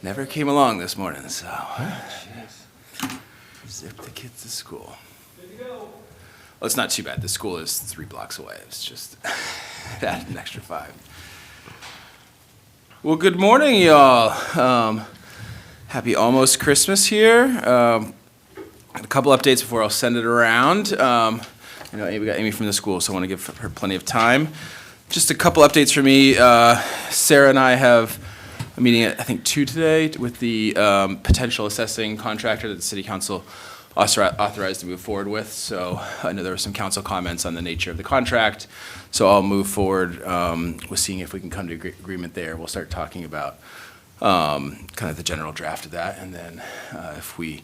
Never came along this morning, so zip the kids to school. Good to go. Well, it's not too bad. The school is 3 blocks away. It's just add an extra 5. Well, good morning, y'all. Happy almost Christmas here. A couple updates before I'll send it around. We got Amy from the school, so I want to give her plenty of time. Just a couple updates for me. Sarah and I have a meeting at, I think, 2 today with the potential assessing contractor that the city council authorized to move forward with. So I know there were some council comments on the nature of the contract. So I'll move forward with seeing if we can come to agreement there. We'll start talking about kind of the general draft of that. And then if we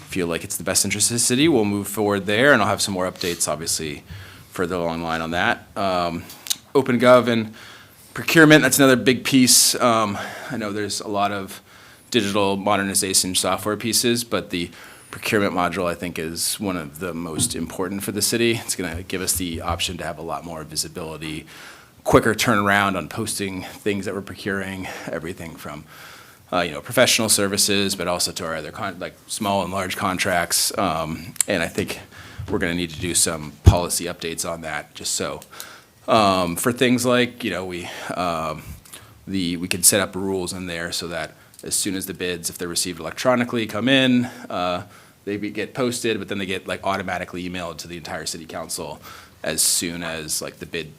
feel like it's the best interest of the city, we'll move forward there. And I'll have some more updates, obviously, further along the line on that. OpenGov and procurement, that's another big piece. I know there's a lot of digital modernization software pieces, but the procurement module, I think, is one of the most important for the city. It's going to give us the option to have a lot more visibility, quicker turnaround on posting things that we're procuring, everything from professional services, but also to our other like small and large contracts. And I think we're going to need to do some policy updates on that, just so. For things like, we can set up rules in there so that as soon as the bids, if they're received electronically, come in, they get posted, but then they get automatically emailed to the entire city council as soon as the bid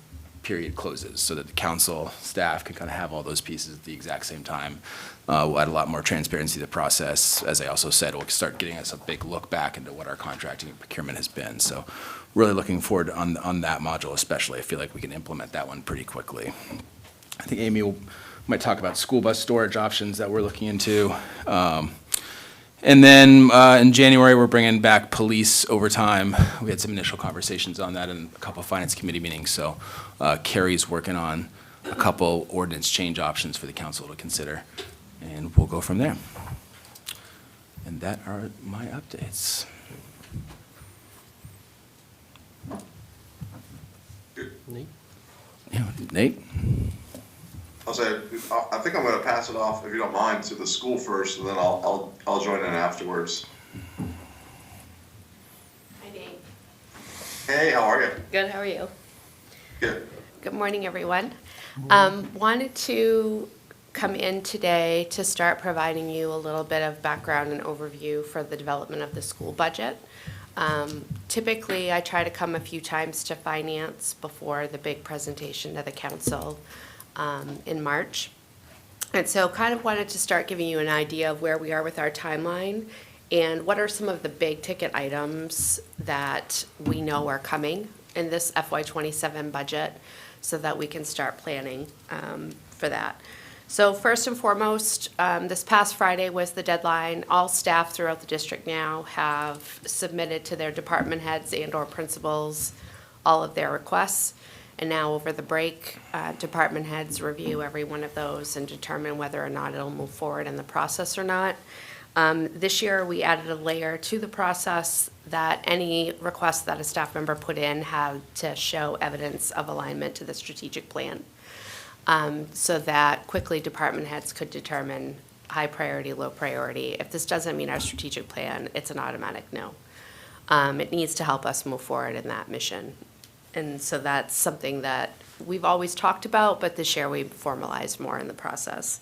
period closes, so that the council staff can kind of have all those pieces at the exact same time. We'll add a lot more transparency to the process. As I also said, we'll start getting us a big look back into what our contracting and procurement has been. So really looking forward on that module especially. I feel like we can implement that one pretty quickly. I think Amy might talk about school bus storage options that we're looking into. And then in January, we're bringing back police overtime. We had some initial conversations on that in a couple of finance committee meetings. So Carrie's working on a couple ordinance change options for the council to consider. And we'll go from there. And that are my updates. Nate? Yeah, Nate? I'll say, I think I'm gonna pass it off, if you don't mind, to the school first, and then I'll join in afterwards. Hi, Dave. Hey, how are you? Good, how are you? Good. Good morning, everyone. Wanted to come in today to start providing you a little bit of background and overview for the development of the school budget. Typically, I try to come a few times to finance before the big presentation to the council in March. And so kind of wanted to start giving you an idea of where we are with our timeline and what are some of the big ticket items that we know are coming in this FY27 budget so that we can start planning for that. So first and foremost, this past Friday was the deadline. All staff throughout the district now have submitted to their department heads and/or principals all of their requests. And now over the break, department heads review every one of those and determine whether or not it'll move forward in the process or not. This year, we added a layer to the process that any request that a staff member put in had to show evidence of alignment to the strategic plan. So that quickly department heads could determine high priority, low priority. If this doesn't meet our strategic plan, it's an automatic no. It needs to help us move forward in that mission. And so that's something that we've always talked about, but this year we formalized more in the process.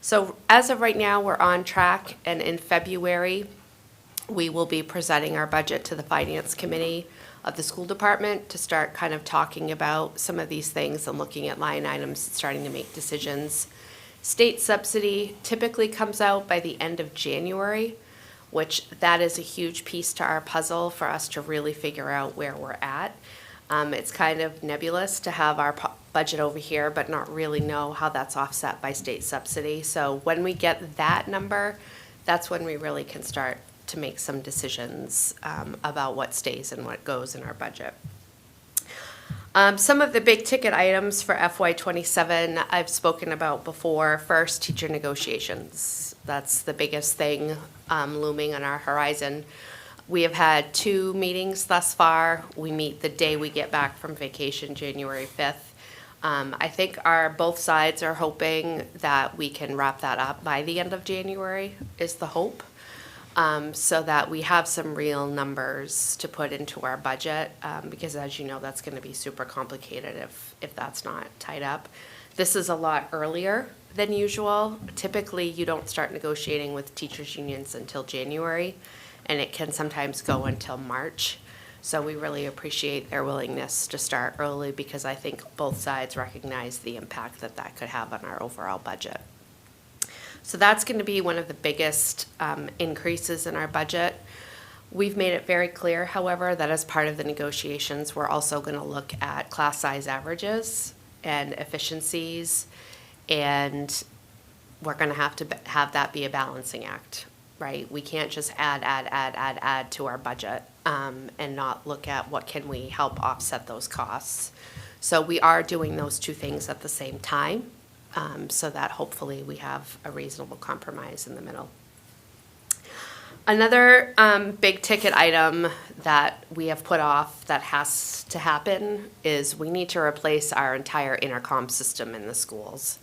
So as of right now, we're on track, and in February, we will be presenting our budget to the Finance Committee of the school department to start kind of talking about some of these things and looking at line items and starting to make decisions. State subsidy typically comes out by the end of January, which that is a huge piece to our puzzle for us to really figure out where we're at. It's kind of nebulous to have our budget over here, but not really know how that's offset by state subsidy. So when we get that number, that's when we really can start to make some decisions about what stays and what goes in our budget. Some of the big ticket items for FY27 I've spoken about before. First, teacher negotiations. That's the biggest thing looming on our horizon. We have had 2 meetings thus far. We meet the day we get back from vacation, January 5th. I think both sides are hoping that we can wrap that up by the end of January, is the hope. So that we have some real numbers to put into our budget, because as you know, that's gonna be super complicated if that's not tied up. This is a lot earlier than usual. Typically, you don't start negotiating with teachers' unions until January, and it can sometimes go until March. So we really appreciate their willingness to start early, because I think both sides recognize the impact that that could have on our overall budget. So that's going to be one of the biggest increases in our budget. We've made it very clear, however, that as part of the negotiations, we're also going to look at class size averages and efficiencies, and we're going to have that be a balancing act, right? We can't just add to our budget and not look at what can we help offset those costs. So we are doing those two things at the same time, so that hopefully we have a reasonable compromise in the middle. Another big ticket item that we have put off that has to happen is we need to replace our entire intercom system in the schools.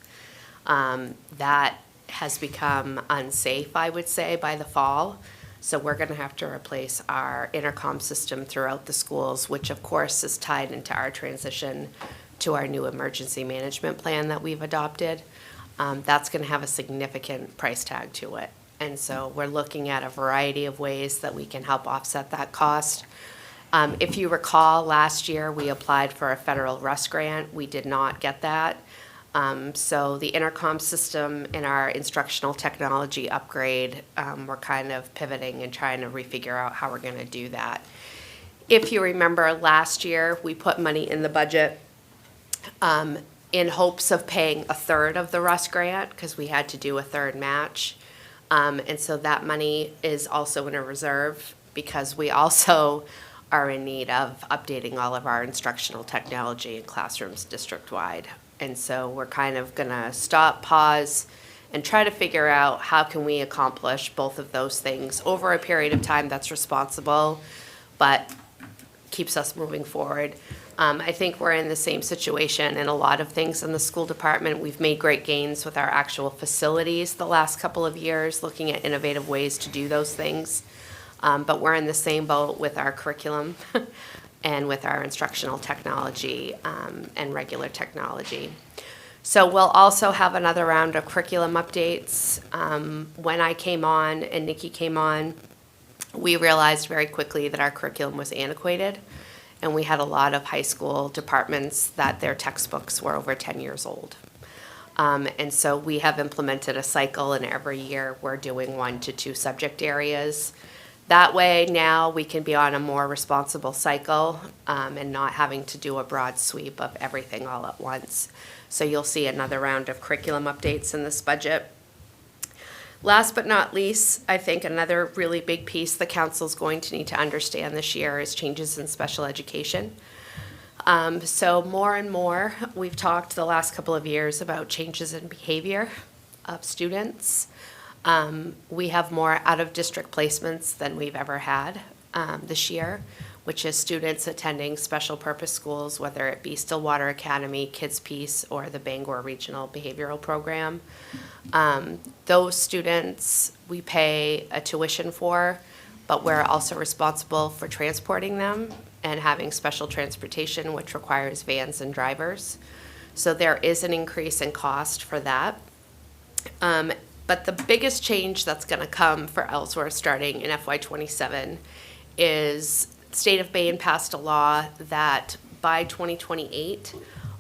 That has become unsafe, I would say, by the fall. So we're gonna have to replace our intercom system throughout the schools, which of course is tied into our transition to our new emergency management plan that we've adopted. That's gonna have a significant price tag to it. And so we're looking at a variety of ways that we can help offset that cost. If you recall, last year we applied for a federal RUS grant. We did not get that. So the intercom system in our instructional technology upgrade, we're kind of pivoting and trying to refigure out how we're gonna do that. If you remember last year, we put money in the budget in hopes of paying a third of the RUS grant, because we had to do a third match. And so that money is also in a reserve, because we also are in need of updating all of our instructional technology in classrooms district-wide. And so we're kind of gonna stop, pause, and try to figure out how can we accomplish both of those things over a period of time that's responsible, but keeps us moving forward. I think we're in the same situation in a lot of things in the school department. We've made great gains with our actual facilities the last couple of years, looking at innovative ways to do those things. But we're in the same boat with our curriculum and with our instructional technology and regular technology. So we'll also have another round of curriculum updates. When I came on and Nikki came on, we realized very quickly that our curriculum was antiquated, and we had a lot of high school departments that their textbooks were over 10 years old. And so we have implemented a cycle, and every year we're doing 1 to 2 subject areas. That way now we can be on a more responsible cycle and not having to do a broad sweep of everything all at once. So you'll see another round of curriculum updates in this budget. Last but not least, I think another really big piece the council's going to need to understand this year is changes in special education. So more and more, we've talked the last couple of years about changes in behavior of students. We have more out-of-district placements than we've ever had this year, which is students attending special purpose schools, whether it be Stillwater Academy, Kids Peace, or the Bangor Regional Behavioral Program. Those students we pay a tuition for, but we're also responsible for transporting them and having special transportation, which requires vans and drivers. So there is an increase in cost for that. But the biggest change that's gonna come for Ellsworth starting in FY27 is State of Maine passed a law that by 2028,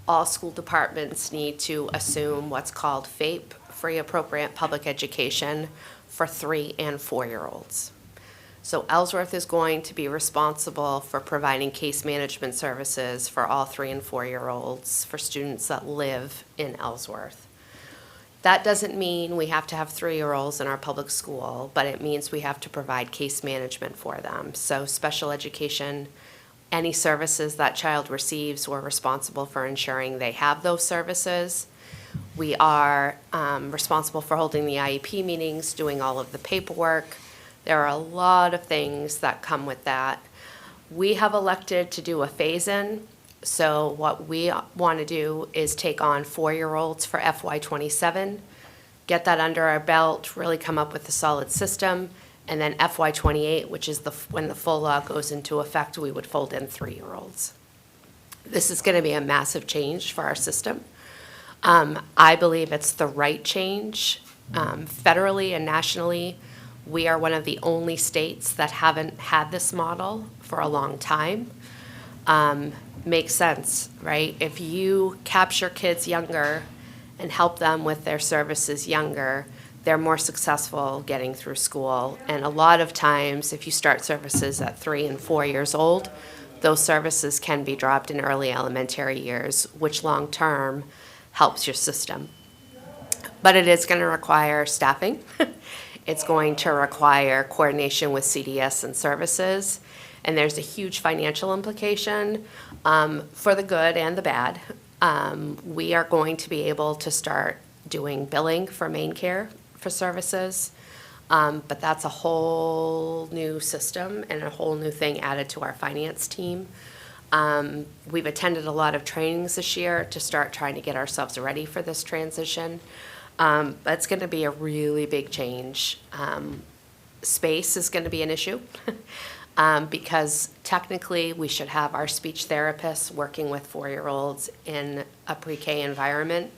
all school departments need to assume what's called FAPE, Free Appropriate Public Education, for 3 and 4-year-olds. So Ellsworth is going to be responsible for providing case management services for all 3 and 4-year-olds for students that live in Ellsworth. That doesn't mean we have to have 3-year-olds in our public school, but it means we have to provide case management for them. So special education, any services that child receives, we're responsible for ensuring they have those services. We are responsible for holding the IEP meetings, doing all of the paperwork. There are a lot of things that come with that. We have elected to do a phase-in So what we want to do is take on 4-year-olds for FY '27, get that under our belt, really come up with a solid system, and then FY '28, which is when the full law goes into effect, we would fold in 3-year-olds. This is going to be a massive change for our system. I believe it's the right change. Federally and nationally, we are one of the only states that haven't had this model for a long time. Makes sense, right? If you capture kids younger and help them with their services younger, they're more successful getting through school. And a lot of times, if you start services at 3 and 4 years old, those services can be dropped in early elementary years, which long-term helps your system. But it is going to require staffing. It's going to require coordination with CDS and services. And there's a huge financial implication for the good and the bad. We are going to be able to start doing billing for main care for services. But that's a whole new system and a whole new thing added to our finance team. We've attended a lot of trainings this year to start trying to get ourselves ready for this transition. But it's going to be a really big change. Space is going to be an issue because technically we should have our speech therapists working with 4-year-olds in a pre-K environment.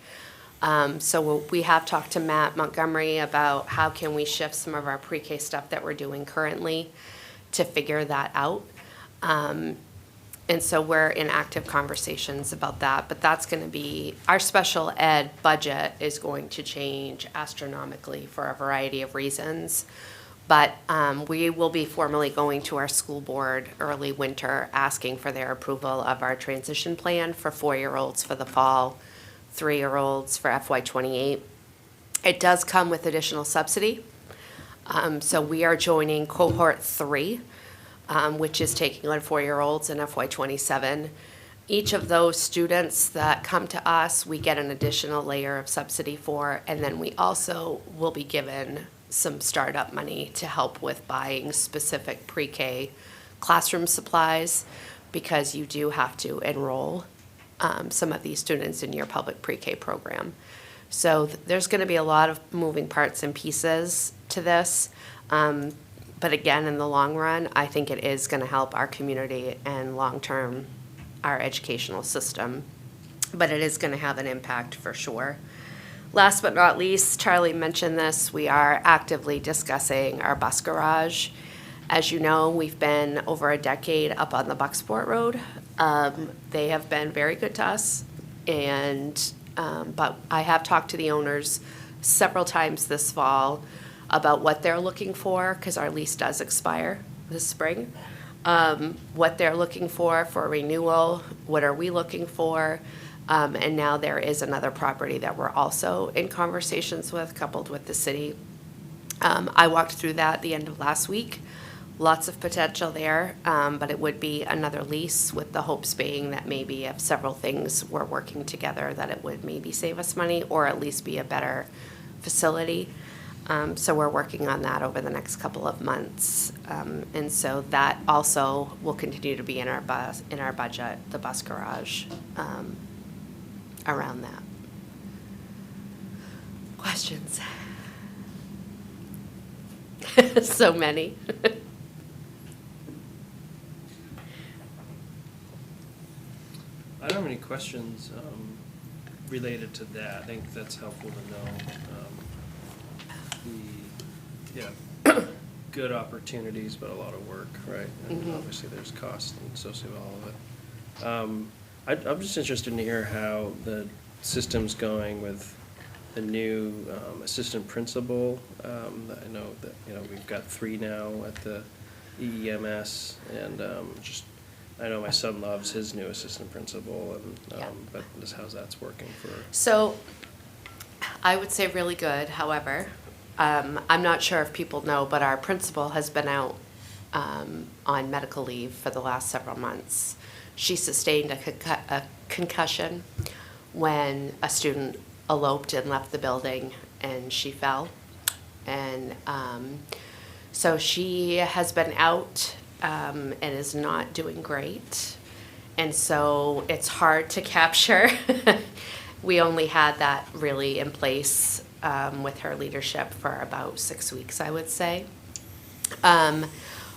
So we have talked to Matt Montgomery about how can we shift some of our pre-K stuff that we're doing currently to figure that out. And so we're in active conversations about that, but that's going to be, our special ed budget is going to change astronomically for a variety of reasons. But we will be formally going to our school board early winter, asking for their approval of our transition plan for 4-year-olds for the fall, 3-year-olds for FY '28. It does come with additional subsidy. So we are joining cohort 3, which is taking on 4-year-olds in FY '27. Each of those students that come to us, we get an additional layer of subsidy for, and then we also will be given some startup money to help with buying specific pre-K classroom supplies, because you do have to enroll some of these students in your public pre-K program. So there's going to be a lot of moving parts and pieces to this. But again, in the long run, I think it is going to help our community and long-term our educational system. But it is going to have an impact for sure. Last but not least, Charlie mentioned this, we are actively discussing our bus garage. As you know, we've been over a decade up on the Bucksport Road. They have been very good to us, but I have talked to the owners several times this fall about what they're looking for, because our lease does expire this spring. What they're looking for renewal, what are we looking for? And now there is another property that we're also in conversations with, coupled with the city. I walked through that at the end of last week. Lots of potential there, but it would be another lease, with the hopes being that maybe if several things were working together, that it would maybe save us money or at least be a better facility. So we're working on that over the next couple of months. And so that also will continue to be in our budget, the bus garage, around that. Questions? So many. I don't have any questions related to that. I think that's helpful to know. Good opportunities, but a lot of work, right? And obviously there's cost associated with all of it. I'm just interested to hear how the system's going with the new assistant principal. I know that we've got 3 now at the EEMS, and I know my son loves his new assistant principal, and but just how's that's working for? So I would say really good. However, I'm not sure if people know, but our principal has been out on medical leave for the last several months. She sustained a concussion when a student eloped and left the building, and she fell. And so she has been out and is not doing great. And so it's hard to capture. We only had that really in place with her leadership for about 6 weeks, I would say.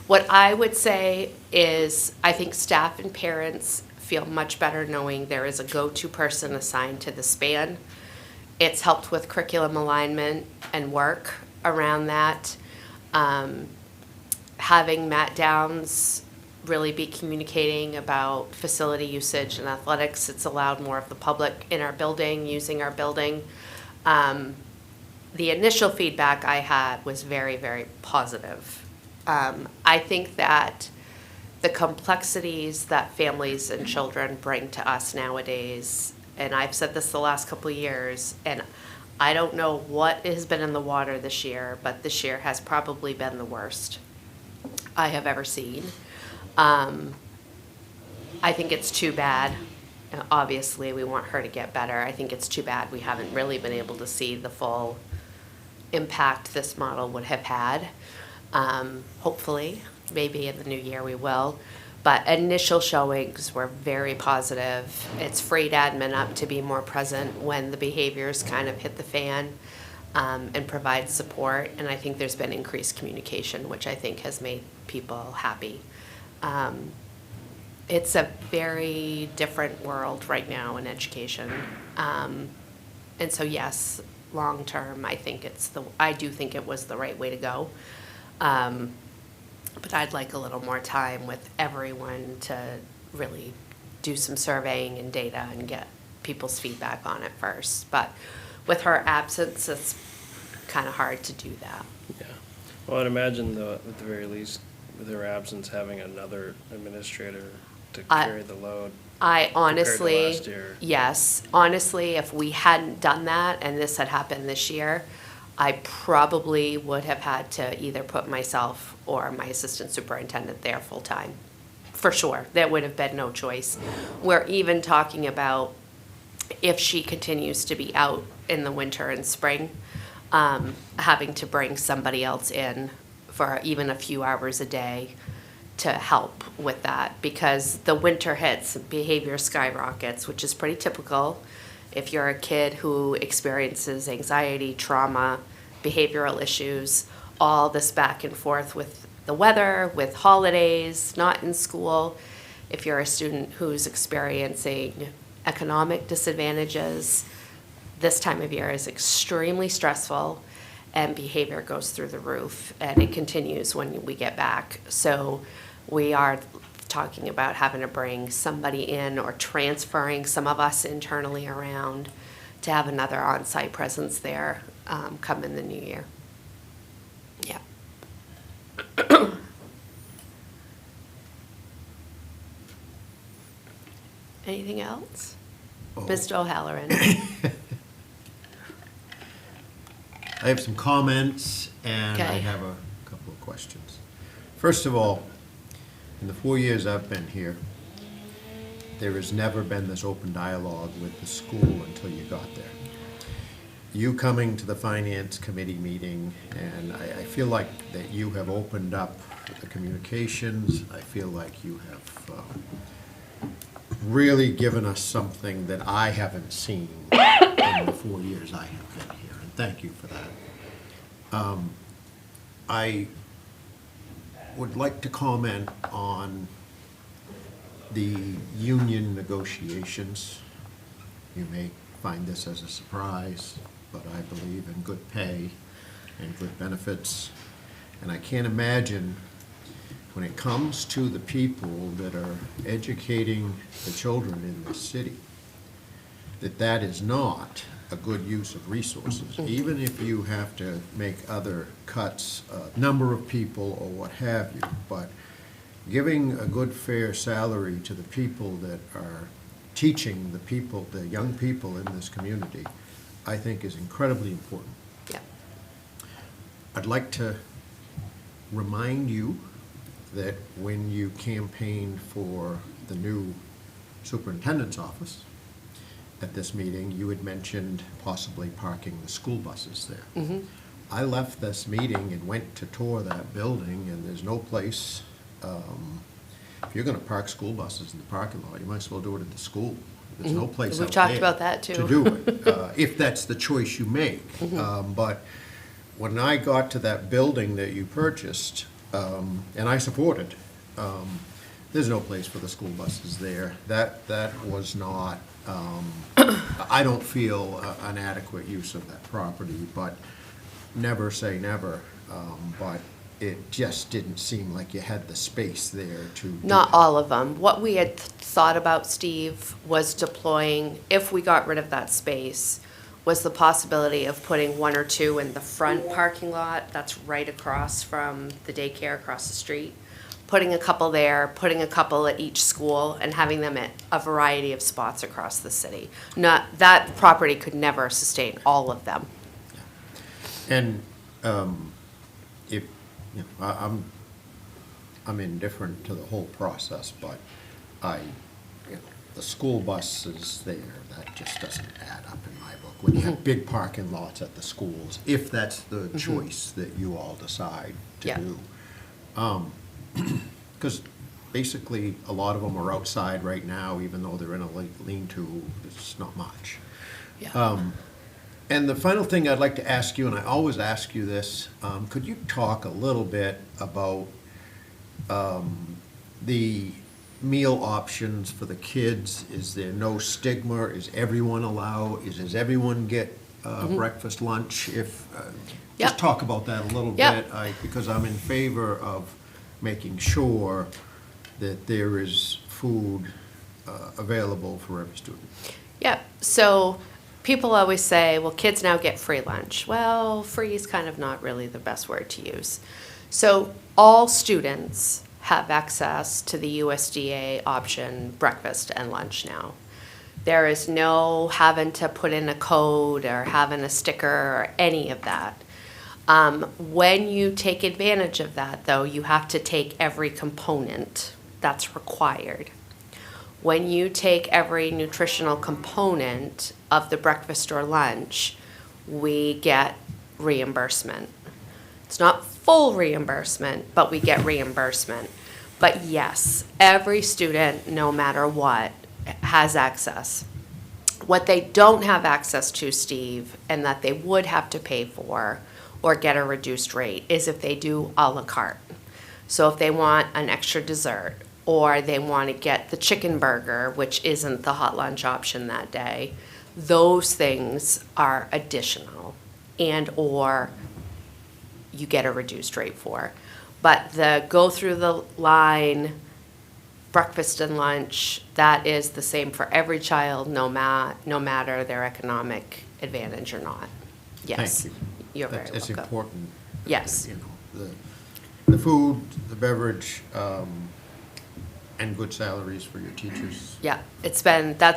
What I would say is I think staff and parents feel much better knowing there is a go-to person assigned to the span. It's helped with curriculum alignment and work around that. Having Matt Downs really be communicating about facility usage and athletics, it's allowed more of the public in our building, using our building. The initial feedback I had was very, very positive. I think that the complexities that families and children bring to us nowadays, and I've said this the last couple of years, and I don't know what has been in the water this year, but this year has probably been the worst I have ever seen. I think it's too bad. Obviously, we want her to get better. I think it's too bad we haven't really been able to see the full impact this model would have had. Hopefully, maybe in the new year we will. But initial showings were very positive. It's freed admin up to be more present when the behaviors kind of hit the fan, and provide support. And I think there's been increased communication, which I think has made people happy. It's a very different world right now in education. And so yes, long term, I do think it was the right way to go. But I'd like a little more time with everyone to really do some surveying and data and get people's feedback on it first. But with her absence, it's kind of hard to do that. Yeah. Well, I'd imagine though, at the very least, with her absence, having another administrator to carry the load. I honestly, last year. yes, honestly, if we hadn't done that and this had happened this year, I probably would have had to either put myself or my assistant superintendent there full-time, for sure. There would have been no choice. We're even talking about if she continues to be out in the winter and spring, having to bring somebody else in for even a few hours a day to help with that, because the winter hits, behavior skyrockets, which is pretty typical. If you're a kid who experiences anxiety, trauma, behavioral issues, all this back and forth with the weather, with holidays, not in school. If you're a student who's experiencing economic disadvantages, this time of year is extremely stressful, and behavior goes through the roof, and it continues when we get back. So we are talking about having to bring somebody in or transferring some of us internally around to have another on-site presence there come in the new year. Yeah. Anything else? Mr. O'Halloran. I have some comments and I Okay. have a couple of questions. First of all, in the 4 years I've been here, there has never been this open dialogue with the school until you got there. You coming to the finance committee meeting, and I feel like that you have opened up the communications. I feel like you have really given us something that I haven't seen in the 4 years I have been here, and thank you for that. I would like to comment on the union negotiations. You may find this as a surprise, but I believe in good pay and good benefits. And I can't imagine, when it comes to the people that are educating the children in this city, that that is not a good use of resources. Even if you have to make other cuts, number of people or what have you, but giving a good fair salary to the people that are teaching the people, the young people in this community, I think is incredibly important. Yeah. I'd like to remind you that when you campaigned for the new superintendent's office, at this meeting, you had mentioned possibly parking the school buses there. Mm-hmm. I left this meeting and went to tour that building, and there's no place if you're gonna park school buses in the parking lot, you might as well do it at the school. There's no place We've out talked there about that, too. to do it, if that's the choice you make. But when I got to that building that you purchased, and I supported, there's no place for the school buses there. That was not, I don't feel an adequate use of that property, but never say never. But it just didn't seem like you had the space there to do Not that. all of them. What we had thought about, Steve, was deploying, if we got rid of that space, was the possibility of putting one or two in the front parking lot that's right across from the daycare across the street. Putting a couple there, putting a couple at each school, and having them at a variety of spots across the city. That property could never sustain all of them. And if, you know, I'm indifferent to the whole process, but the school buses there, that just doesn't add up in my book. When you have big parking lots at the schools, if that's the choice that you all decide to Yeah. do. Because basically, a lot of them are outside right now, even though they're in a lean-to, it's not much. Yeah. And the final thing I'd like to ask you, and I always ask you this, could you talk a little bit about the meal options for the kids? Is there no stigma? Is everyone allowed? Does everyone get breakfast, lunch? If Yep. just talk about that a little Yep. bit, because I'm in favor of making sure that there is food available for every student. Yeah, so people always say, well, kids now get free lunch. Well, free is kind of not really the best word to use. So all students have access to the USDA option breakfast and lunch now. There is no having to put in a code or having a sticker or any of that. When you take advantage of that, though, you have to take every component that's required. When you take every nutritional component of the breakfast or lunch, we get reimbursement. It's not full reimbursement, but we get reimbursement. But yes, every student, no matter what, has access. What they don't have access to, Steve, and that they would have to pay for or get a reduced rate, is if they do à la carte. So if they want an extra dessert, or they want to get the chicken burger, which isn't the hot lunch option that day, those things are additional, and or you get a reduced rate for. But the go through the line, breakfast and lunch, that is the same for every child, no matter their economic advantage or not. Yes. Thank you. You're very It's welcome. important. Yes. You know, the food, the beverage, and good salaries for your teachers. Yeah, that's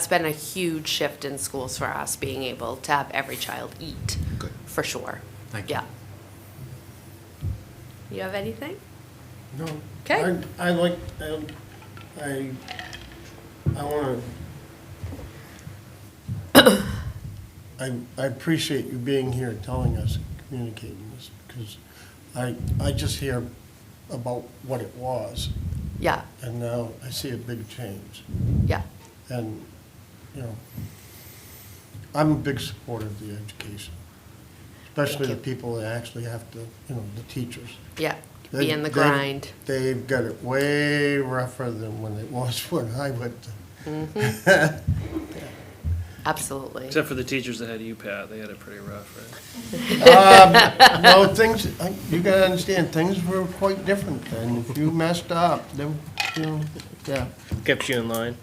been a huge shift in schools for us, being able to have every child eat. Good. For sure. Thank you. Yeah. You have anything? No. Okay. I like, I wanna, I appreciate you being here, telling us, communicating this, because I just hear about what it was, Yeah, and now I see a big change. yeah, And, you know, I'm a big supporter of the education, especially the Thank you. people that actually have to, you know, the teachers. yeah. Be in the They- grind. They've got it way rougher than when it was when I went to. Absolutely. Except for the teachers that had UPAT, they had it pretty rough, right? No, things, you gotta understand, things were quite different then. If you messed up, then, you know, yeah. Kept you in line.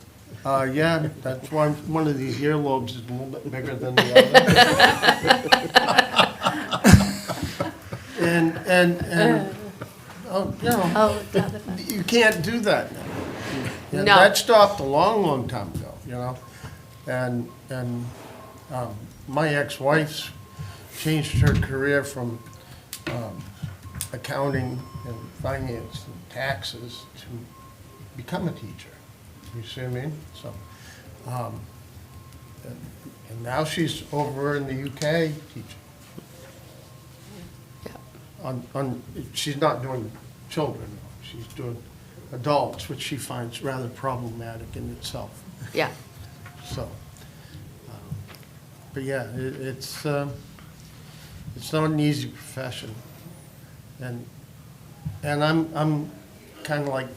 Yeah, that's why one of these earlobes is a little bit bigger than the other. And, oh, you know, Oh, the other one. you can't do that now. Yeah, No. That stopped a long, long time ago, you know? And my ex-wife's changed her career from accounting and finance and taxes to become a teacher. You see what I mean? So, and now she's over in the UK teaching. Yeah. She's not doing children, she's doing adults, which she finds rather problematic in itself. Yeah. So, but yeah, it's not an easy profession. And I'm kind of like,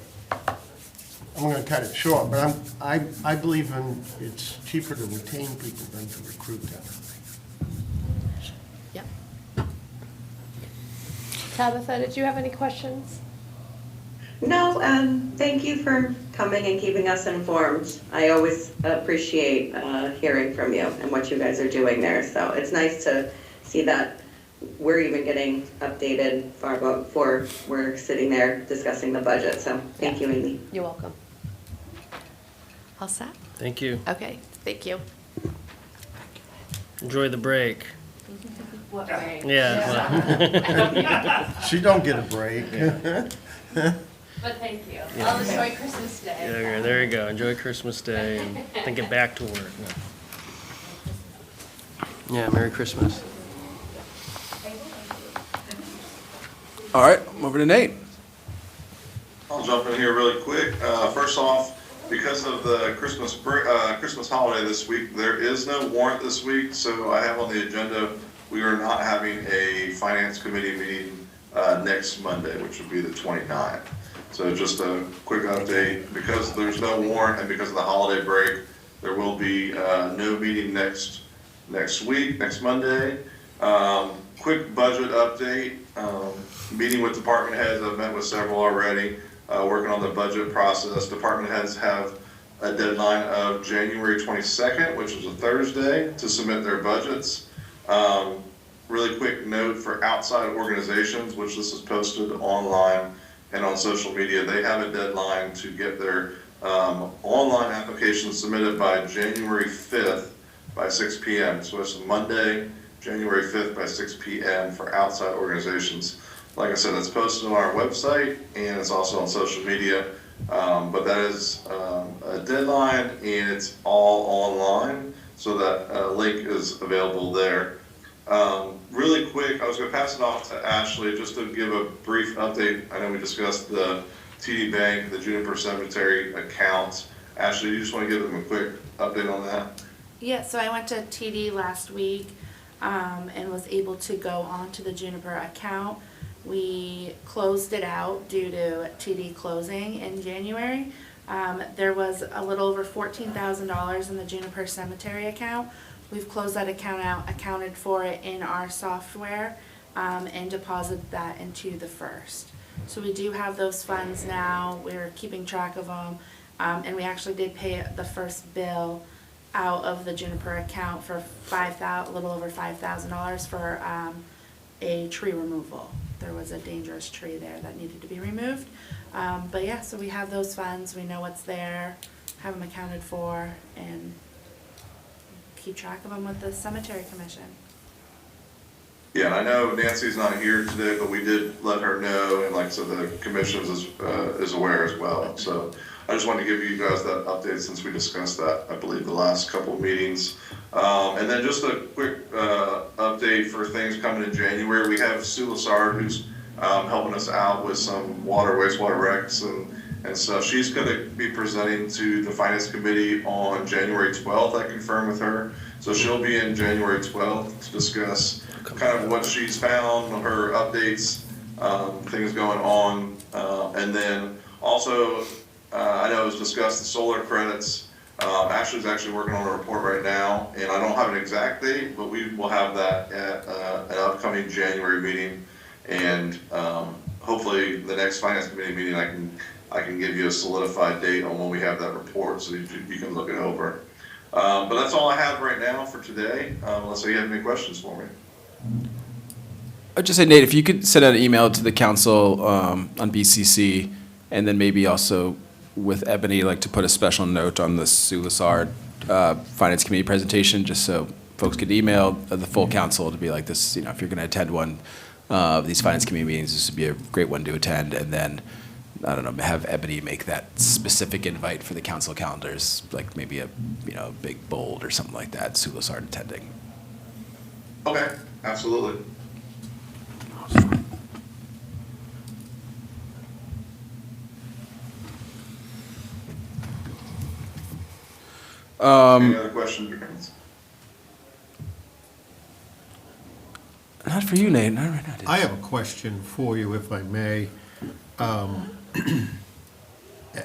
I'm gonna cut it short, but I believe it's cheaper to retain people than to recruit them. Yep. Tabitha, did you have any questions? No, thank you for coming and keeping us informed. I always appreciate hearing from you and what you guys are doing there. So it's nice to see that we're even getting updated far before we're sitting there discussing the budget. So thank you, Amy. You're welcome. All set? Thank you. Okay, thank you. Enjoy the break. What break? Yeah. She don't get a break. But thank you. I'll enjoy Christmas Day. Yeah, there you go. Enjoy Christmas Day and then get back to work. Yeah, Merry Christmas. All right, over to Nate. I'll jump in here really quick. First off, because of the Christmas holiday this week, there is no warrant this week, so I have on the agenda, we are not having a finance committee meeting next Monday, which would be the 29th. So just a quick update, because there's no warrant and because of the holiday break, there will be no meeting next week, next Monday. Quick budget update, meeting with department heads, I've met with several already, working on the budget process. Department heads have a deadline of January 22nd, which is a Thursday, to submit their budgets. Really quick note for outside organizations, which this is posted online and on social media, they have a deadline to get their online applications submitted by January 5th by 6 p.m. So it's Monday, January 5th by 6 p.m. for outside organizations. Like I said, it's posted on our website and it's also on social media. But that is a deadline and it's all online, so that link is available there. Really quick, I was going to pass it off to Ashley just to give a brief update. I know we discussed the TD Bank, the Juniper Cemetery account. Ashley, you just want to give them a quick update on that? Yeah, so I went to TD last week and was able to go onto the Juniper account. We closed it out due to TD closing in January. There was a little over $14,000 in the Juniper Cemetery account. We've closed that account out, accounted for it in our software, and deposited that into the first. So we do have those funds now. We're keeping track of them, and we actually did pay the first bill out of the Juniper account for a little over $5,000 for a tree removal. There was a dangerous tree there that needed to be removed. But yeah, so we have those funds. We know what's there, have them accounted for, and keep track of them with the Cemetery Commission. Yeah, and I know Nancy's not here today, but we did let her know, and like I said, the commission is aware as well. So I just wanted to give you guys that update since we discussed that, I believe, the last couple of meetings. And then just a quick update for things coming in January. We have Sue Lassard, who's helping us out with some wastewater recs and stuff. She's going to be presenting to the Finance Committee on January 12th, I confirmed with her. So she'll be in January 12th to discuss kind of what she's found, her updates, things going on. And then also, I know it was discussed the solar credits. Ashley's actually working on a report right now, and I don't have an exact date, but we will have that at an upcoming January meeting. And hopefully the next Finance Committee meeting, I can give you a solidified date on when we have that report so you can look it over. But that's all I have right now for today, unless you have any questions for me. I'd just say, Nate, if you could send out an email to the council on BCC, and then maybe also with Ebony, like to put a special note on the Sue Lassard Finance Committee presentation, just so folks could email the full council to be like this, you know, if you're going to attend one of these Finance Committee meetings, this would be a great one to attend. And then, I don't know, have Ebony make that specific invite for the council calendars, like maybe a, you know, big bold or something like that, Sue Lassard attending. Okay, absolutely. Any other questions or comments? Not for you, Nate, not right now. dude. I have a question for you, if I may.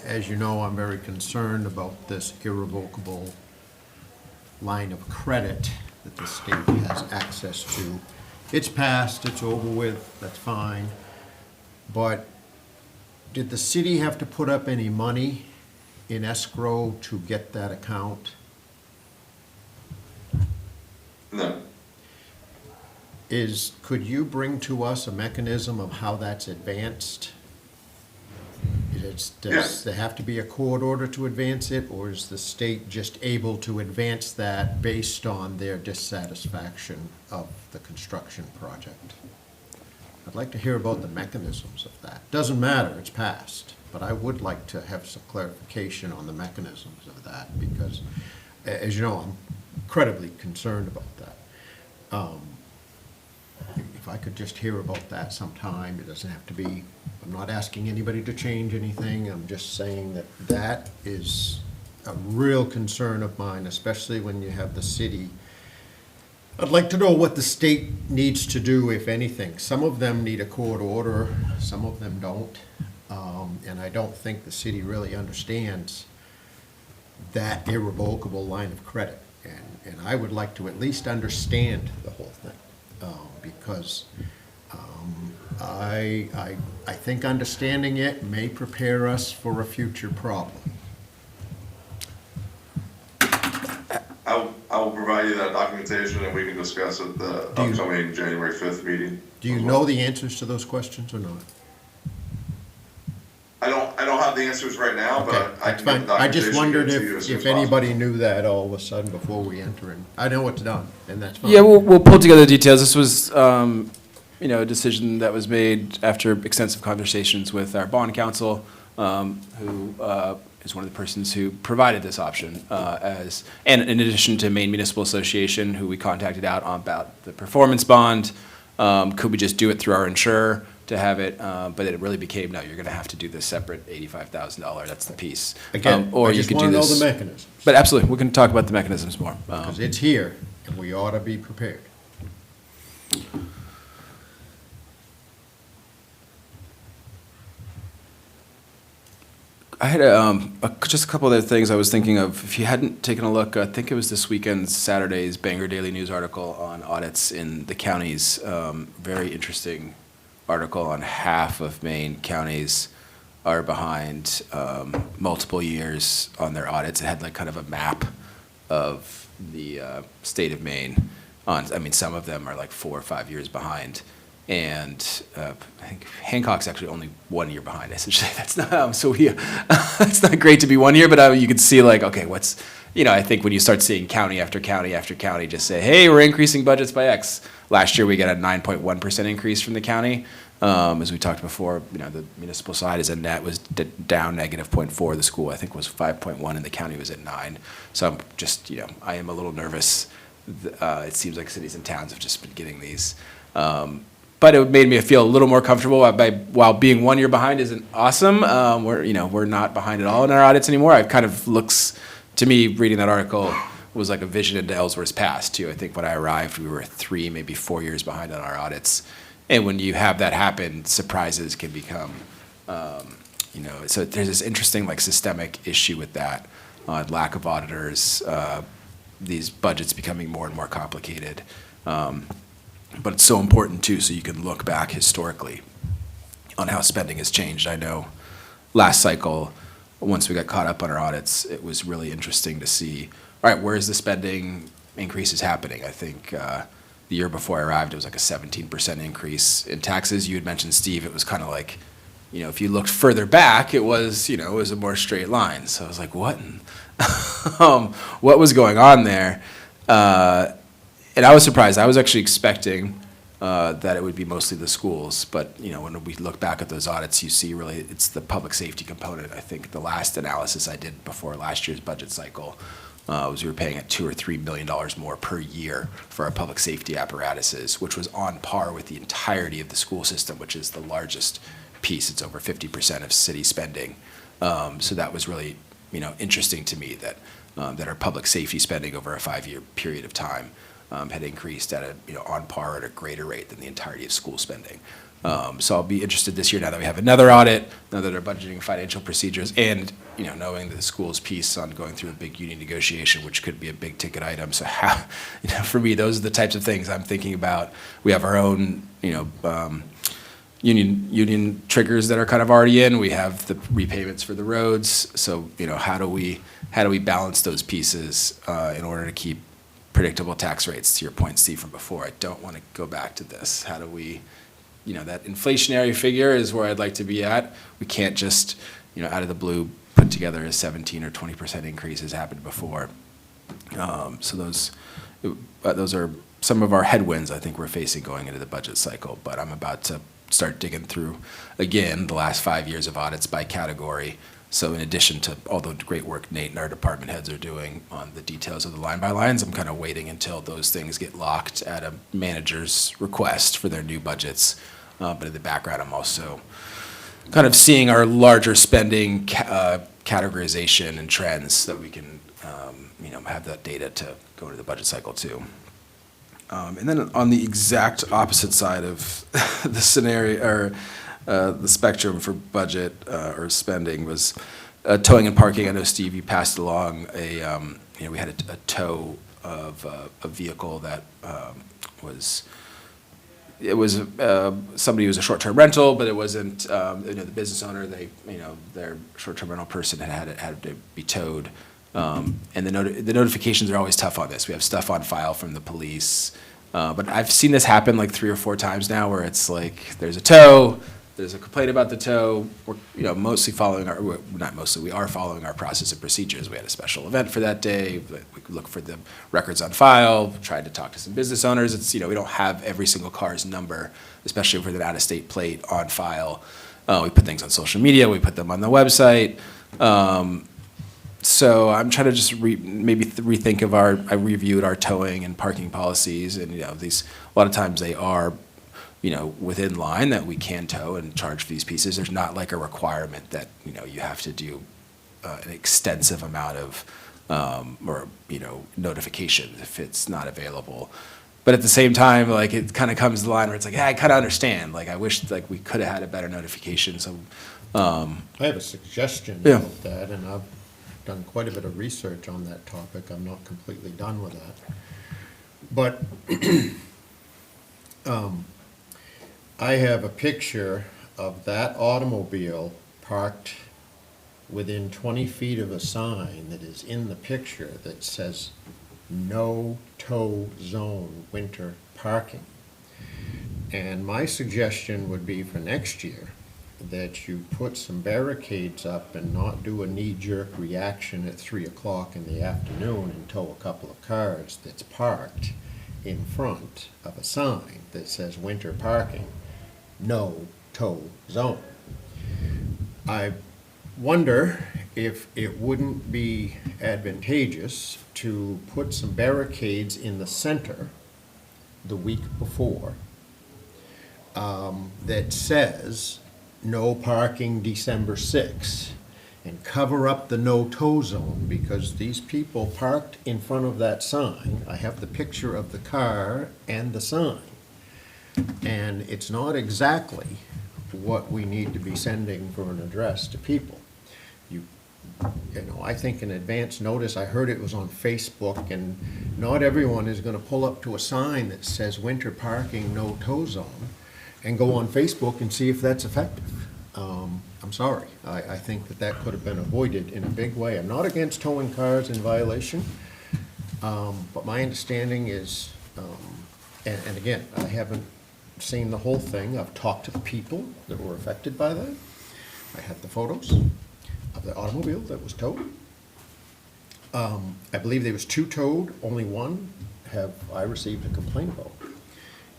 As you know, I'm very concerned about this irrevocable line of credit that the state has access to. It's passed, it's over with, that's fine. But did the city have to put up any money in escrow to get that account? No. Could you bring to us a mechanism of how that's advanced? Does there have to be a court order to advance it, or is the state just able to advance that based on their dissatisfaction of the construction project? I'd like to hear about the mechanisms of that. Doesn't matter, it's passed, but I would like to have some clarification on the mechanisms of that, because, as you know, I'm incredibly concerned about that. If I could just hear about that sometime, it doesn't have to be, I'm not asking anybody to change anything, I'm just saying that that is a real concern of mine, especially when you have the city. I'd like to know what the state needs to do, if anything. Some of them need a court order, some of them don't. And I don't think the city really understands that irrevocable line of credit. And I would like to at least understand the whole thing. Because I think understanding it may prepare us for a future problem. I will provide you that documentation and we can discuss at the Do you- upcoming January 5th meeting. Do you know the answers to those questions or not? I don't have the answers right now, Okay, but I that's can get fine. the I just documentation wondered to you as soon if as possible. anybody knew that all of a sudden before we enter in. I know it's done, and that's fine. Yeah, we'll pull together the details. This was, a decision that was made after extensive conversations with our bond counsel, who is one of the persons who provided this option and in addition to Maine Municipal Association, who we contacted out about the performance bond. Could we just do it through our insurer to have it? But it really became, no, you're going to have to do this separate $85,000. That's the piece. Again, Or I you just could want do to know this. the mechanisms, But absolutely, we can talk about the mechanisms more. because it's here, and we ought to be prepared. I had just a couple other things I was thinking of. If you hadn't taken a look, I think it was this weekend's Saturday's Bangor Daily News article on audits in the counties. Very interesting article on half of Maine counties are behind multiple years on their audits. It had like kind of a map of the state of Maine. Some of them are like 4 or 5 years behind. And I think Hancock's actually only 1 year behind. I should say that's not it's not great to be 1 year, but you could see like, okay, I think when you start seeing county after county after county just say, hey, we're increasing budgets by X. Last year we got a 9.1% increase from the county. As we talked before, the municipal side is a net was down -0.4. The school I think was 5.1 and the county was at 9. So I'm just, I am a little nervous. It seems like cities and towns have just been getting these. But it made me feel a little more comfortable. While being 1 year behind isn't awesome, we're not behind at all in our audits anymore. It kind of looks, to me, reading that article was like a vision into Ellsworth's past too. I think when I arrived, we were 3, maybe 4 years behind on our audits. And when you have that happen, surprises can become, so there's this interesting like systemic issue with that, lack of auditors, these budgets becoming more and more complicated. But it's so important too, so you can look back historically on how spending has changed. I know last cycle, once we got caught up on our audits, it was really interesting to see, all right, where is the spending increases happening? I think the year before I arrived, it was like a 17% increase in taxes. You had mentioned, Steve, it was kind of like, if you looked further back, it was a more straight line. So I was like, what? What was going on there? And I was surprised. I was actually expecting that it would be mostly the schools. But, when we look back at those audits, you see really it's the public safety component. I think the last analysis I did before last year's budget cycle was we were paying at $2 or $3 million more per year for our public safety apparatuses, which was on par with the entirety of the school system, which is the largest piece. It's over 50% of city spending. So that was really, interesting to me that that are public safety spending over a 5-year period of time had increased at a, on par at a greater rate than the entirety of school spending. So I'll be interested this year, now that we have another audit, now that our budgeting financial procedures, and, knowing the school's piece on going through a big union negotiation, which could be a big ticket item. So how, for me, those are the types of things I'm thinking about. We have our own, union triggers that are kind of already in. We have the repayments for the roads. So, how do we balance those pieces in order to keep predictable tax rates? To your point, Steve, from before, I don't want to go back to this. How do we, that inflationary figure is where I'd like to be at. We can't just, out of the blue, put together a 17 or 20% increase as happened before. So those are some of our headwinds I think we're facing going into the budget cycle. But I'm about to start digging through, again, the last 5 years of audits by category. So in addition to all the great work Nate and our department heads are doing on the details of the line by lines, I'm kind of waiting until those things get locked at a manager's request for their new budgets. But in the background, I'm also kind of seeing our larger spending categorization and trends so that we can, have that data to go into the budget cycle too. And then on the exact opposite side of the scenario, or the spectrum for budget or spending was towing and parking. I know, Steve, you passed along we had a tow of a vehicle that it was somebody who was a short-term rental, but it wasn't, the business owner, their short-term rental person had to be towed. And the notifications are always tough on this. We have stuff on file from the police. But I've seen this happen like 3 or 4 times now where it's like, there's a tow, there's a complaint about the tow. We're, mostly following we are following our process and procedures. We had a special event for that day. We could look for the records on file, tried to talk to some business owners. It's, we don't have every single car's number, especially with an out-of-state plate on file. We put things on social media, we put them on the website. So I'm trying to just rethink of I reviewed our towing and parking policies, and, a lot of times they are, within line that we can tow and charge for these pieces. There's not like a requirement that, you have to do an extensive amount of, notifications if it's not available. But at the same time, like, it kind of comes to the line where it's like, I kind of understand. Like, I wish, like, we could have had a better notification, so. I have a suggestion Yeah. about that, and I've done quite a bit of research on that topic. I'm not completely done with that. But I have a picture of that automobile parked within 20 feet of a sign that is in the picture that says, "No tow zone winter parking." And my suggestion would be for next year that you put some barricades up and not do a knee-jerk reaction at 3 o'clock in the afternoon and tow a couple of cars that's parked in front of a sign that says winter parking, no tow zone. I wonder if it wouldn't be advantageous to put some barricades in the center the week before that says no parking December 6th, and cover up the no tow zone, because these people parked in front of that sign. I have the picture of the car and the sign. And it's not exactly what we need to be sending for an address to people. I think an advance notice, I heard it was on Facebook, and not everyone is gonna pull up to a sign that says winter parking, no tow zone, and go on Facebook and see if that's effective. I'm sorry. I think that could have been avoided in a big way. I'm not against towing cars in violation, but my understanding is, and again, I haven't seen the whole thing. I've talked to the people that were affected by that. I have the photos of the automobile that was towed. I believe there was 2 towed, only 1 have I received a complaint about.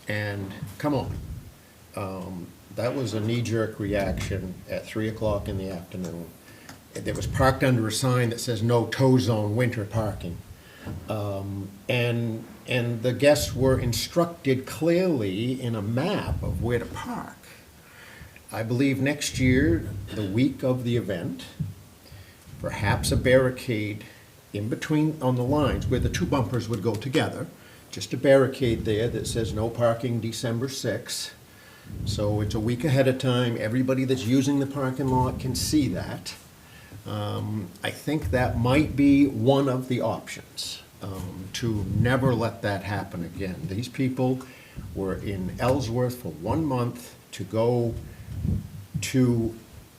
And come on, that was a knee-jerk reaction at 3 o'clock in the afternoon. It was parked under a sign that says no tow zone winter parking. And the guests were instructed clearly in a map of where to park. I believe next year, the week of the event, perhaps a barricade in between, on the lines where the two bumpers would go together, just a barricade there that says no parking December 6th. So it's a week ahead of time, everybody that's using the parking lot can see that. I think that might be one of the options, to never let that happen again. These people were in Ellsworth for 1 month to go to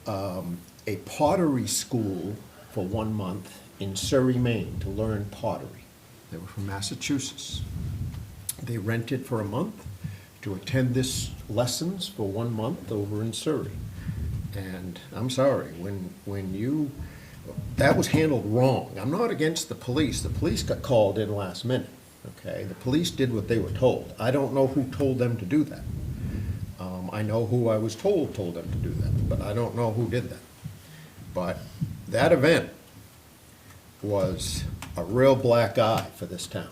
a pottery school for 1 month in Surrey, Maine, to learn pottery. They were from Massachusetts. They rented for a month to attend this lessons for 1 month over in Surrey. And I'm sorry, that was handled wrong. I'm not against the police. The police got called in last minute, okay? The police did what they were told. I don't know who told them to do that. I know who I was told them to do that, but I don't know who did that. But that event was a real black eye for this town.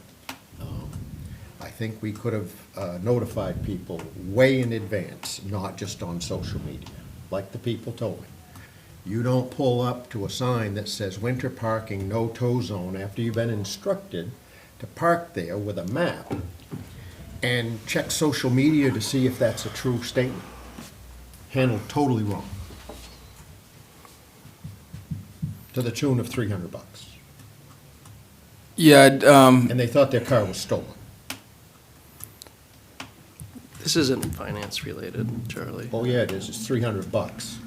I think we could have notified people way in advance, not just on social media, like the people told me. You don't pull up to a sign that says winter parking, no tow zone, after you've been instructed to park there with a map and check social media to see if that's a true statement. Handled totally wrong. To the tune of $300. Yeah, And they thought their car was stolen. This isn't finance related, Charlie. Oh, yeah, it is. It's $300.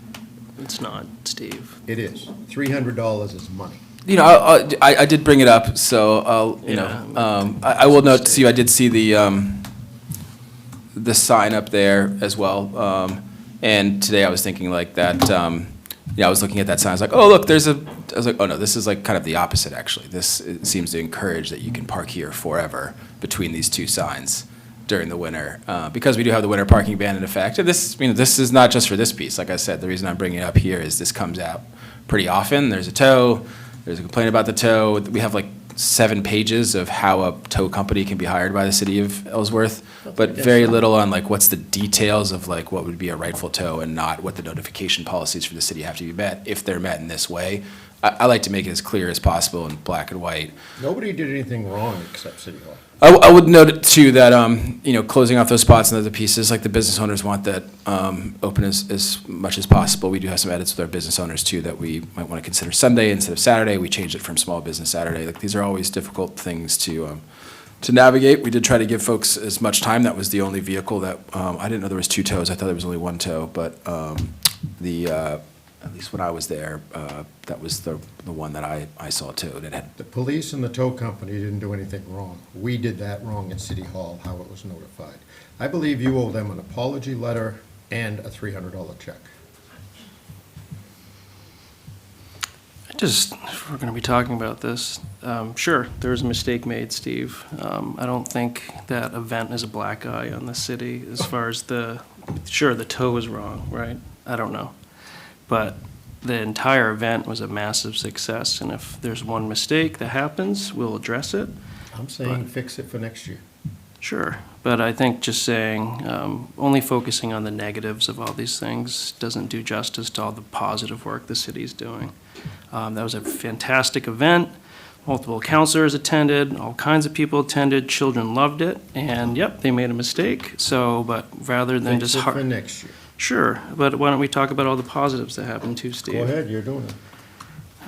It's not, Steve. It is. $300 is money. you know, I did bring it up, so I'll, you know, I will note to you, I did see the sign up there as well. And today I was thinking like that, yeah, I was looking at that sign, I was like, oh, look, I was like, oh no, this is like kind of the opposite, actually. This it seems to encourage that you can park here forever between these two signs during the winter, because we do have the winter parking ban in effect. And this, you know, this is not just for this piece. Like I said, the reason I'm bringing it up here is this comes out pretty often. There's a tow, there's a complaint about the tow. We have like 7 pages of how a tow company can be hired by the city of Ellsworth, but very little on like what's the details of like what would be a rightful tow and not, what the notification policies for the city have to be met, if they're met in this way. I like to make it as clear as possible in black and white. Nobody did anything wrong except City Hall. I would note too that, you know, closing off those spots and other pieces, like the business owners want that open as much as possible. We do have some edits with our business owners too that we might want to consider Sunday instead of Saturday. We changed it from small business Saturday. Like, these are always difficult things to navigate. We did try to give folks as much time. That was the only vehicle that, I didn't know there was 2 tows. I thought there was only 1 tow, but at least when I was there, that was the one that I saw towed. It had The police and the tow company didn't do anything wrong. We did that wrong at City Hall, how it was notified. I believe you owe them an apology letter and a $300 check. Just, if we're going to be talking about this, sure, there was a mistake made, Steve. I don't think that event is a black eye on the city as far as sure, the tow was wrong, right? I don't know. But the entire event was a massive success, and if there's one mistake that happens, we'll address it. I'm saying fix it for next year. Sure, but I think just saying, only focusing on the negatives of all these things doesn't do justice to all the positive work the city's doing. That was a fantastic event. Multiple counselors attended, all kinds of people attended, children loved it, and yep, they made a mistake. So, but rather than Fix just it for next year. Sure, but why don't we talk about all the positives that happened too, Steve? Go ahead, you're doing it.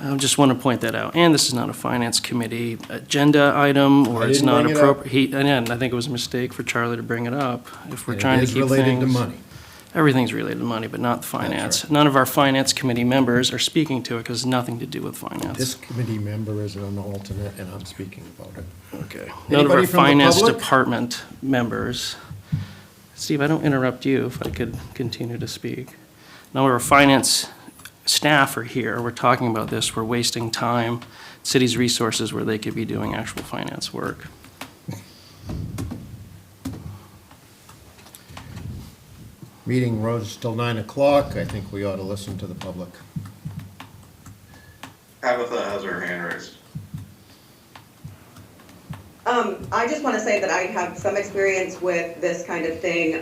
I just want to point that out. And this is not a finance committee agenda item, or I it's didn't not bring it up. appropriate. And I think it was a mistake for Charlie to bring it up. If we're And trying it to is keep related to things. money. Everything's related to money, but not the finance. right. None of our finance committee members are speaking to it because it's nothing to do with finance. This committee member is an alternate, and I'm speaking about it. Okay. None of our Anybody from the finance public? department members. Steve, I don't interrupt you if I could continue to speak. None of our finance staff are here. We're talking about this. We're wasting time, city's resources where they could be doing actual finance work. Meeting runs till 9 o'clock. I think we ought to listen to the public. Tabitha has her hand raised. I just want to say that I have some experience with this kind of thing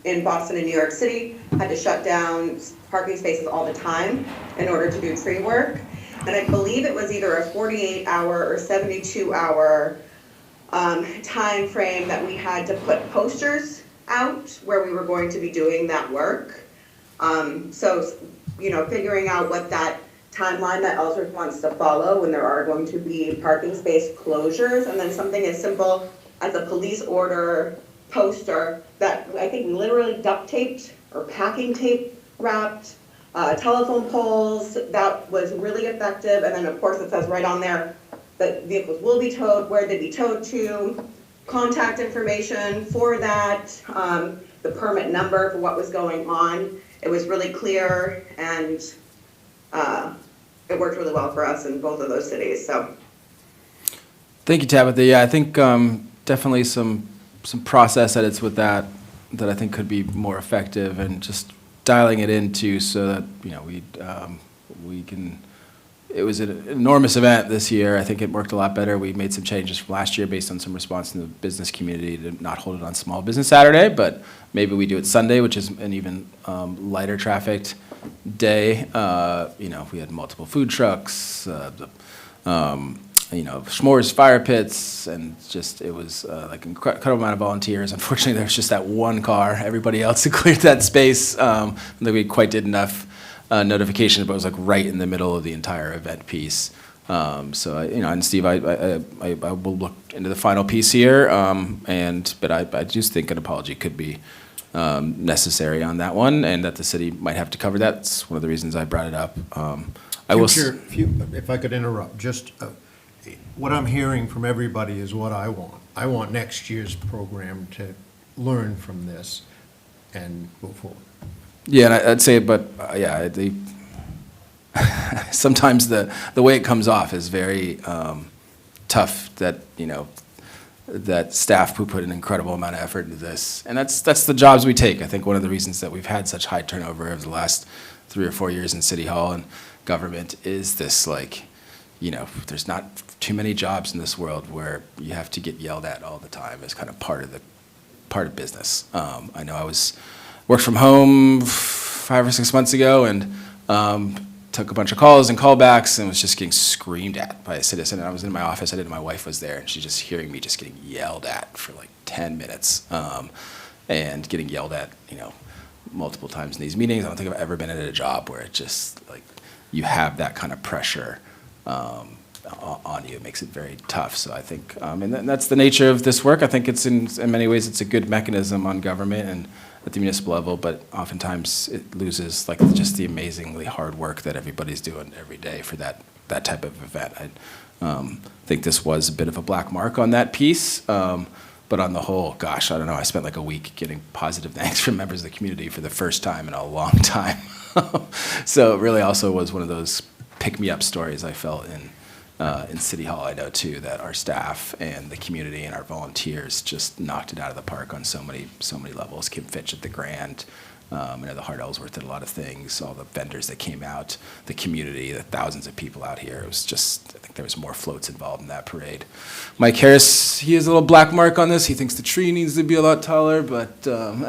in Boston and New York City. Had to shut down parking spaces all the time in order to do tree work. and I believe it was either a 48-hour or 72-hour time frame that we had to put posters out where we were going to be doing that work. So, you know, figuring out what that timeline that Ellsworth wants to follow when there are going to be parking space closures, and then something as simple as a police order poster that I think we literally duct taped or packing tape wrapped, telephone poles, that was really effective. And then of course it says right on there that vehicles will be towed, where they be towed to, contact information for that, the permit number for what was going on. It was really clear, and it worked really well for us in both of those cities, so. Thank you, Tabitha. Yeah, I think definitely some process edits with that I think could be more effective, and just dialing it into so that, you know, we can. It was an enormous event this year. I think it worked a lot better. We made some changes from last year based on some response from the business community to not hold it on Small Business Saturday, but maybe we do it Sunday, which is an even lighter trafficked day. You know, we had multiple food trucks, you know, s'mores, fire pits, and just, it was like an incredible amount of volunteers. Unfortunately, there was just that one car. Everybody else had cleared that space. I don't think we quite did enough notification, but it was like right in the middle of the entire event piece. So, you know, and Steve, I will look into the final piece here, but I just think an apology could be necessary on that one, and that the city might have to cover that. That's one of the reasons I brought it up. I will. If I could interrupt, just what I'm hearing from everybody is what I want. I want next year's program to learn from this and move forward. Yeah, and I'd say, but yeah, sometimes the way it comes off is very tough. That, you know, that staff who put an incredible amount of effort into this, and that's the jobs we take. I think one of the reasons that we've had such high turnover over the last 3 or 4 years in City Hall and government is this, like, you know, there's not too many jobs in this world where you have to get yelled at all the time as kind of part of business. I know I worked from home 5 or 6 months ago, and took a bunch of calls and callbacks, and was just getting screamed at by a citizen. And I was in my office, my wife was there, and she's just hearing me just getting yelled at for like 10 minutes, and getting yelled at, you know, multiple times in these meetings. I don't think I've ever been at a job where it just, like, you have that kind of pressure on you. It makes it very tough. So I think, and that's the nature of this work. I think it's in many ways, it's a good mechanism on government and at the municipal level, but oftentimes it loses, like, just the amazingly hard work that everybody's doing every day for that type of event. I think this was a bit of a black mark on that piece, but on the whole, gosh, I don't know, I spent like a week getting positive thanks from members of the community for the first time in a long time. So it really also was one of those pick-me-up stories I felt in City Hall. I know too that our staff and the community and our volunteers just knocked it out of the park on so many levels. Kim Fitch at the Grand, I know the Hart Ellsworth did a lot of things, all the vendors that came out, the community, the thousands of people out here. It was just, I think there was more floats involved in that parade. Mike Harris, he has a little black mark on this. He thinks the tree needs to be a lot taller, but I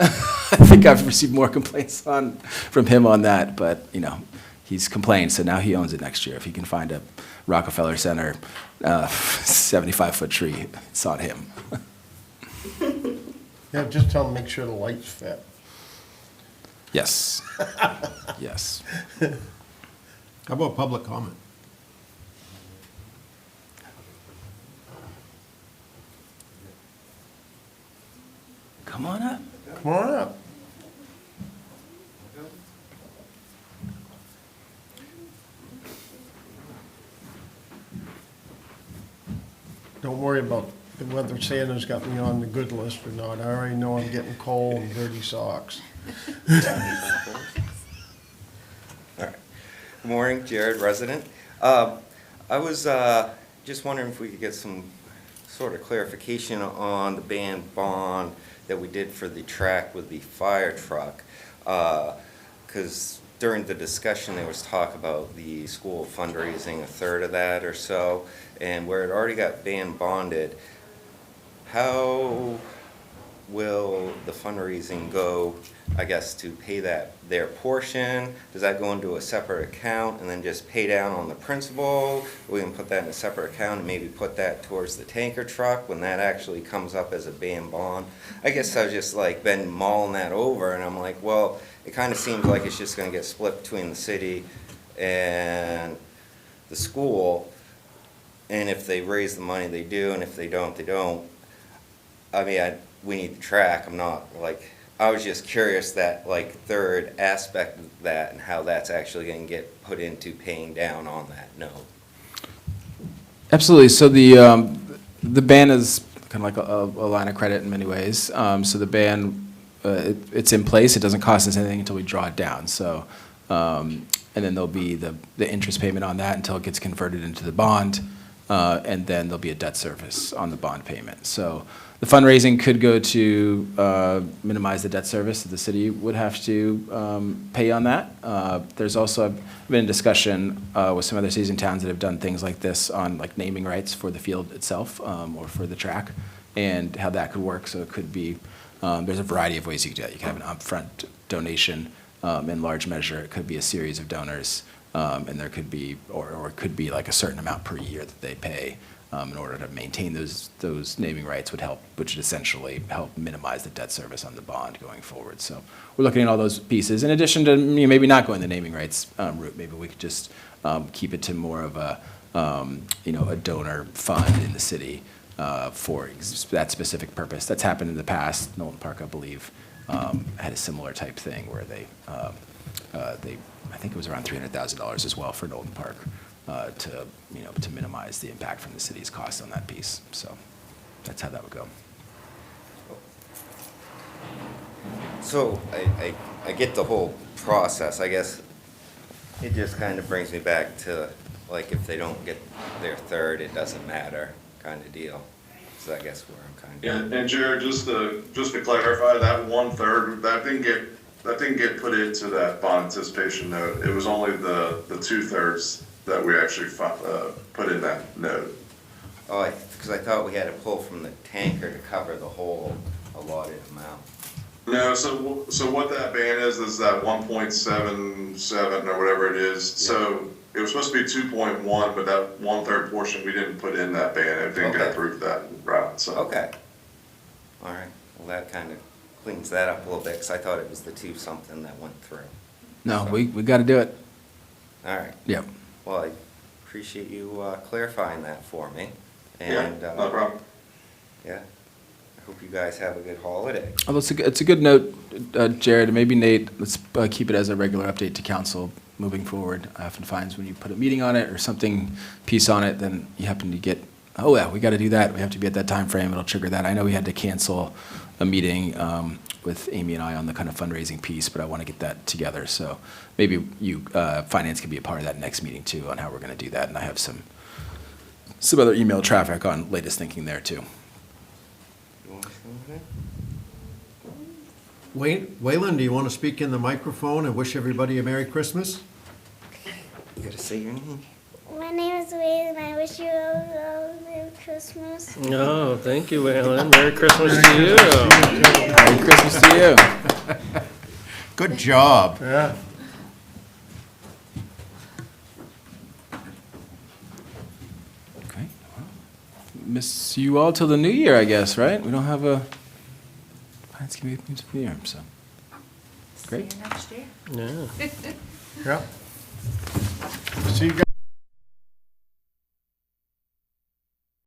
think I've received more complaints from him on that, but, you know, he's complained, so now he owns it next year. If he can find a Rockefeller Center 75-foot tree, it's on him. Yeah, just tell them, make sure the lights fit. Yes. Yes. How about public comment? Come on up. Come on up. Don't worry about whether Santa's got me on the good list or not. I already know I'm getting coal and dirty socks. All right. Good morning, Jared, resident. I was just wondering if we could get some sort of clarification on the band bond that we did for the track with the fire truck. Because during the discussion, there was talk about the school fundraising a third of that or so, and where it already got band bonded, how will the fundraising go, I guess, to pay their portion? Does that go into a separate account and then just pay down on the principal? We can put that in a separate account and maybe put that towards the tanker truck when that actually comes up as a band bond. I guess I've just like been mulling that over, and I'm like, well, it kind of seems like it's just gonna get split between the city and the school. And if they raise the money, they do, and if they don't, they don't. I mean, we need to track. I'm not like, I was just curious that like third aspect of that and how that's actually going to get put into paying down on that note. Absolutely. So the ban is kind of like a line of credit in many ways. So the ban, it's in place. It doesn't cost us anything until we draw it down. So, and then there'll be the interest payment on that until it gets converted into the bond. And then there'll be a debt service on the bond payment. So the fundraising could go to minimize the debt service that the city would have to pay on that. There's also been a discussion with some other cities and towns that have done things like this on like naming rights for the field itself or for the track, and how that could work. So it could be, there's a variety of ways you could do that. You can have an upfront donation in large measure. It could be a series of donors. And there could be, or it could be like a certain amount per year that they pay in order to maintain those naming rights which would essentially help minimize the debt service on the bond going forward. So we're looking at all those pieces. In addition to maybe not going the naming rights route, maybe we could just keep it to more of a a donor fund in the city for that specific purpose. That's happened in the past. Knowlton Park, I believe, had a similar type thing where they I think it was around $300,000 as well for Knowlton Park to minimize the impact from the city's cost on that piece. So that's how that would go. So I get the whole process. I guess it just kind of brings me back to like if they don't get their third, it doesn't matter kind of deal. So I guess where I'm kind of. Yeah, and Jared, just to clarify, that 1/3, that didn't get put into that bond anticipation note. It was only the 2/3 that we actually put in that note. Oh, because I thought we had to pull from the tanker to cover the whole allotted amount. No, so what that ban is that 1.77 or whatever it is. So it was supposed to be 2.1, but that 1/3 portion we didn't put in that ban. It didn't get approved that route. So Okay. All right. Well, that kind of cleans that up a little bit because I thought it was the 2-something that went through. No, So- we got to do it. All right. Yep. Well, I appreciate you clarifying that for me. yeah, And no problem. yeah, I hope you guys have a good holiday. Although it's a good note, Jared, and maybe Nate, let's keep it as a regular update to council moving forward. I often find when you put a meeting on it or something, piece on it, then you happen to get, oh yeah, we got to do that. We have to be at that time frame. It'll trigger that. I know we had to cancel a meeting with Amy and I on the kind of fundraising piece, but I want to get that together. So maybe finance can be a part of that next meeting too on how we're going to do that. And I have some other email traffic on latest thinking there too. You want to say anything? Waylon, do you want to speak in the microphone and wish everybody a Merry Christmas? You got to say your name. My name is Wade, and I wish you a Merry Christmas. Oh, thank you, Waylon. Merry Christmas to you. Merry Christmas to you. Good job. Yeah. Okay. Well, miss you all till the new year, I guess, right? We don't have a finance committee meeting till the new year, so. Great. See you next year. Yeah. Yeah. See you guys